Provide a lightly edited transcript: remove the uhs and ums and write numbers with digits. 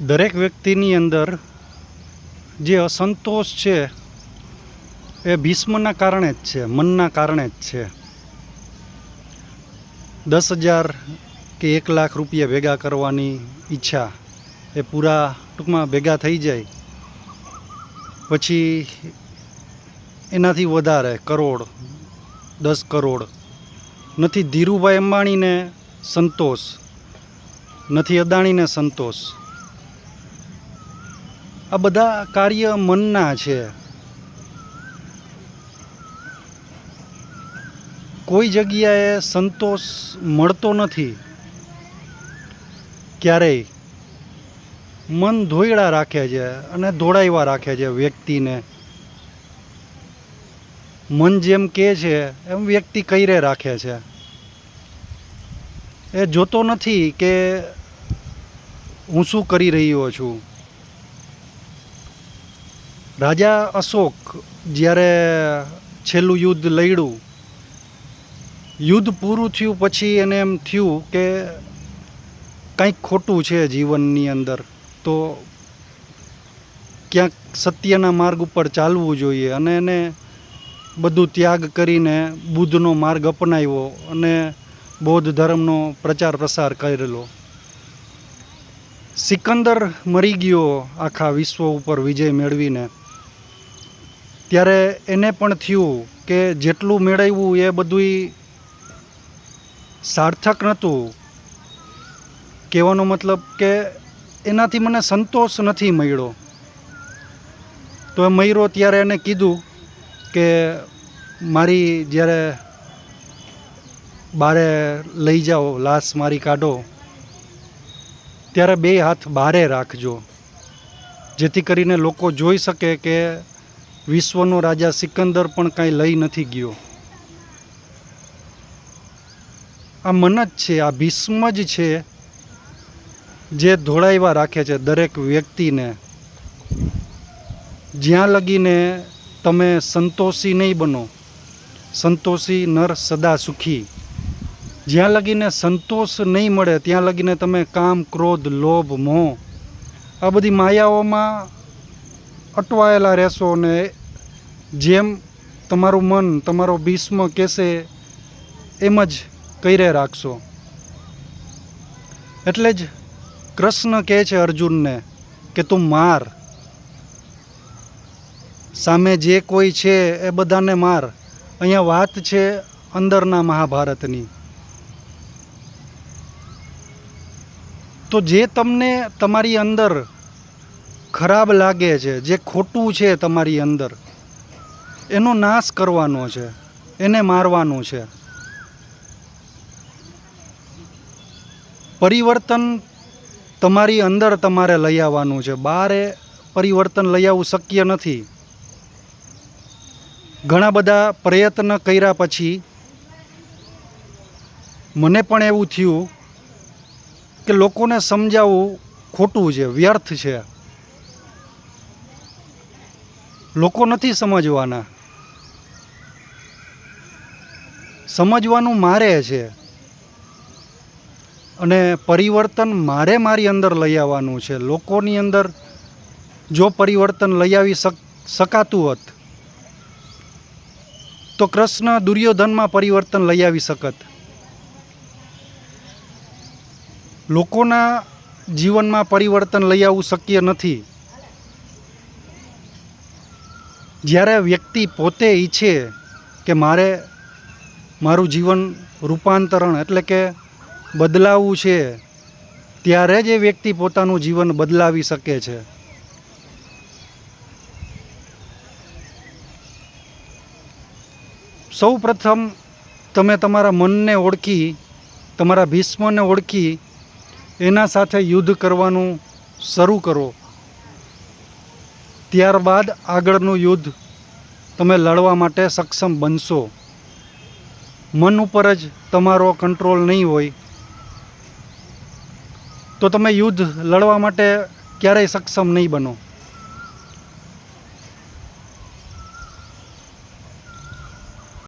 દરેક વ્યક્તિની અંદર જે અસંતોષ છે એ ભીષ્મના કારણે જ છે, મનના કારણે જ છે. 10,000 કે 1,00,000 રૂપિયા ભેગા કરવાની ઈચ્છા એ પૂરા ટૂંકમાં ભેગા થઈ જાય પછી એનાથી વધારે કરોડ, 10 કરોડ નથી. ધીરુભાઈ અંબાણીને સંતોષ નથી, અદાણીને સંતોષ. આ બધા કાર્ય મનના છે. કોઈ જગ્યાએ સંતોષ મળતો નથી ક્યારેય. મન ધોયડા રાખે છે અને દોડાવ્યા રાખે છે વ્યક્તિને. મન જેમ કહે છે એમ વ્યક્તિ કઈરે રાખે છે. એ જોતો નથી કે હું શું કરી રહ્યો છું. રાજા અશોક જ્યારે છેલ્લું યુદ્ધ લડ્યું, યુદ્ધ પૂરું થયું પછી એને એમ થયું કે કંઈક ખોટું છે જીવનની અંદર, તો ક્યાંક સત્યના માર્ગ ઉપર ચાલવું જોઈએ. અને એને બધું ત્યાગ કરીને બુદ્ધનો માર્ગ અપનાવ્યો અને બૌદ્ધ ધર્મનો પ્રચાર પ્રસાર કરેલો. સિકંદર મરી ગયો આખા વિશ્વ ઉપર વિજય મેળવીને, ત્યારે એને પણ થયું કે જેટલું મેળવ્યું એ બધુંય સાર્થક નહોતું. કહેવાનો મતલબ કે એનાથી મને સંતોષ નથી મળ્યો. તો એ મર્યો ત્યારે એને કીધું કે મારી જ્યારે બારે લઈ જાઓ, લાશ મારી કાઢો, ત્યારે 2 હાથ બારે રાખજો, જેથી કરીને લોકો જોઈ શકે કે વિશ્વનો રાજા સિકંદર પણ કાંઈ લઈ નથી ગયો. આ મન જ છે, આ ભીષ્મ જ છે જે ધોળાવ્યા રાખે છે દરેક વ્યક્તિને. જ્યાં લગીને તમે સંતોષી નહીં બનો, સંતોષી નર સદા સુખી. જ્યાં લગીને સંતોષ નહીં મળે ત્યાં લગીને તમે કામ, ક્રોધ, લોભ, મોહ આ બધી માયાઓમાં અટવાયેલા રહેશો. ને જેમ તમારું મન તમારો ભીષ્મ કહેશે એમ જ કઈરે રાખશો. એટલે જ કૃષ્ણ કહે છે અર્જુનને કે તું માર, સામે જે કોઈ છે એ બધાને માર. અહીંયા વાત છે અંદરના મહાભારતની. તો જે તમને તમારી અંદર ખરાબ લાગે છે, જે ખોટું છે તમારી અંદર, એનો નાશ કરવાનો છે, એને મારવાનું છે. પરિવર્તન તમારી અંદર તમારે લઈ આવવાનું છે. બહારે પરિવર્તન લઈ આવવું શક્ય નથી. ઘણા બધા પ્રયત્ન કર્યા પછી મને પણ એવું થયું કે લોકોને સમજાવવું ખોટું છે, વ્યર્થ છે. લોકો નથી સમજવાના. સમજવાનું મારે છે અને પરિવર્તન મારે મારી અંદર લઈ આવવાનું છે. લોકોની અંદર જો પરિવર્તન લઈ આવી શકાતું હોત તો કૃષ્ણ દુર્યોધનમાં પરિવર્તન લઈ આવી શકત. લોકોના જીવનમાં પરિવર્તન લઈ આવવું શક્ય નથી. જ્યારે વ્યક્તિ પોતે ઈચ્છે કે મારે મારું જીવન રૂપાંતરણ એટલે કે બદલાવવું છે, ત્યારે જ એ વ્યક્તિ પોતાનું જીવન બદલાવી શકે છે. સૌ પ્રથમ તમે તમારા મનને ઓળખી, તમારા ભીષ્મને ઓળખી એના સાથે યુદ્ધ કરવાનું શરૂ કરો. ત્યારબાદ આગળનું યુદ્ધ તમે લડવા માટે સક્ષમ બનશો. મન ઉપર જ તમારો કંટ્રોલ નહીં હોય તો તમે યુદ્ધ લડવા માટે ક્યારેય સક્ષમ નહીં બનો.